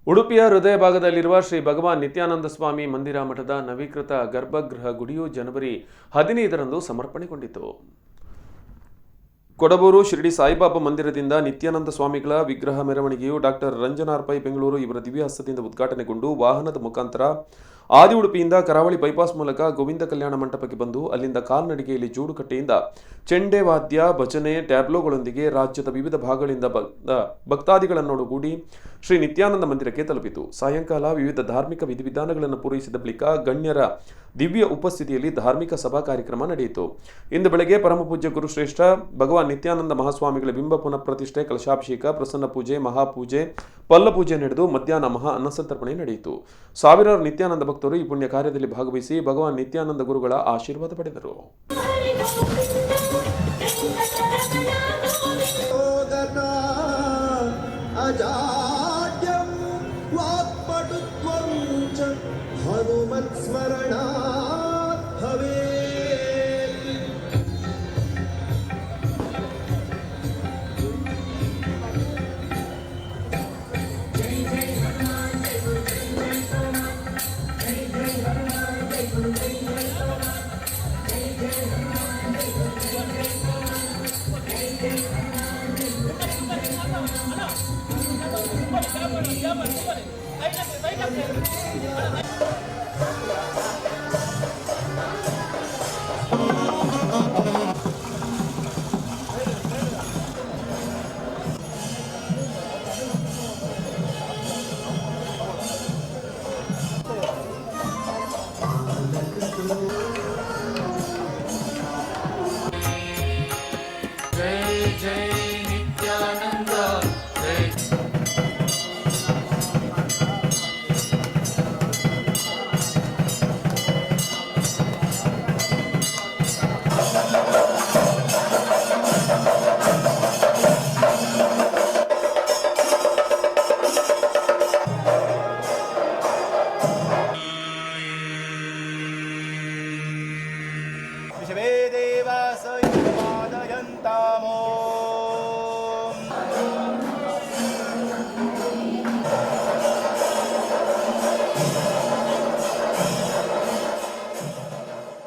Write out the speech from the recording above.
ಉಡುಪಿಯ ಹೃದಯ ಭಾಗದಲ್ಲಿರುವ ಶ್ರೀ ಭಗವಾನ್ ನಿತ್ಯಾನಂದ ಸ್ವಾಮಿ ಮಂದಿರ ಮಠದ ನವೀಕೃತ ಗರ್ಭಗೃಹ ಗುಡಿಯು ಜನವರಿ 15ರಂದು ಸಮರ್ಪಣೆಗೊಂಡಿತು. ಕೊಡಬೂರು ಶಿರಡಿ ಸಾಯಿಬಾಬಾ ಮಂದಿರದಿಂದ ನಿತ್ಯಾನಂದ ಸ್ವಾಮಿಗಳ ವಿಗ್ರಹ ಮೆರವಣಿಗೆಯು ಡಾಕ್ಟರ್ ರಂಜನಾರ್ ಪೈ ಬೆಂಗಳೂರು ಇವರ ದಿವ್ಯಹಸ್ತದಿಂದ ಉದ್ಘಾಟನೆಗೊಂಡು ವಾಹನದ ಮುಖಾಂತರ ಆದಿ ಉಡುಪಿಯಿಂದ ಕರಾವಳಿ ಬೈಪಾಸ್ ಮೂಲಕ ಗೋವಿಂದ ಕಲ್ಯಾಣ ಮಂಟಪಕ್ಕೆ ಬಂದು ಅಲ್ಲಿಂದ ಕಾಲ್ನಡಿಗೆಯಲ್ಲಿ ಜೂಡುಕಟ್ಟೆಯಿಂದ ಚೆಂಡೆ ವಾದ್ಯ ಭಜನೆ ಟ್ಯಾಬ್ಲೋಗಳೊಂದಿಗೆ ರಾಜ್ಯದ ವಿವಿಧ ಭಾಗಗಳಿಂದ ಭಕ್ತಾದಿಗಳನ್ನೊಡಗೂಡಿ ಶ್ರೀ ನಿತ್ಯಾನಂದ ಮಂದಿರಕ್ಕೆ ತಲುಪಿತು. ಸಾಯಂಕಾಲ ವಿವಿಧ ಧಾರ್ಮಿಕ ವಿಧಿವಿಧಾನಗಳನ್ನು ಪೂರೈಸಿದ ಬಳಿಕ ಗಣ್ಯರ ದಿವ್ಯ ಉಪಸ್ಥಿತಿಯಲ್ಲಿ ಧಾರ್ಮಿಕ ಸಭಾ ಕಾರ್ಯಕ್ರಮ ನಡೆಯಿತು. ಇಂದು ಬೆಳಗ್ಗೆ ಪರಮಪೂಜ್ಯ ಗುರುಶ್ರೇಷ್ಠ ಭಗವಾನ್ ನಿತ್ಯಾನಂದ ಮಹಾಸ್ವಾಮಿಗಳ ಬಿಂಬ ಪುನಃ ಪ್ರತಿಷ್ಠೆ, ಕಲಶಾಭಿಷೇಕ, ಪ್ರಸನ್ನ ಪೂಜೆ, ಮಹಾಪೂಜೆ, ಪಲ್ಲಪೂಜೆ ನಡೆದು ಮಧ್ಯಾಹ್ನ ಮಹಾ ಅನ್ನಸಂತರ್ಪಣೆ ನಡೆಯಿತು. ಸಾವಿರಾರು ನಿತ್ಯಾನಂದ ಭಕ್ತರು ಈ ಪುಣ್ಯ ಕಾರ್ಯದಲ್ಲಿ ಭಾಗವಹಿಸಿ ಭಗವಾನ್ ನಿತ್ಯಾನಂದ ಗುರುಗಳ ಆಶೀರ್ವಾದ ಪಡೆದರು.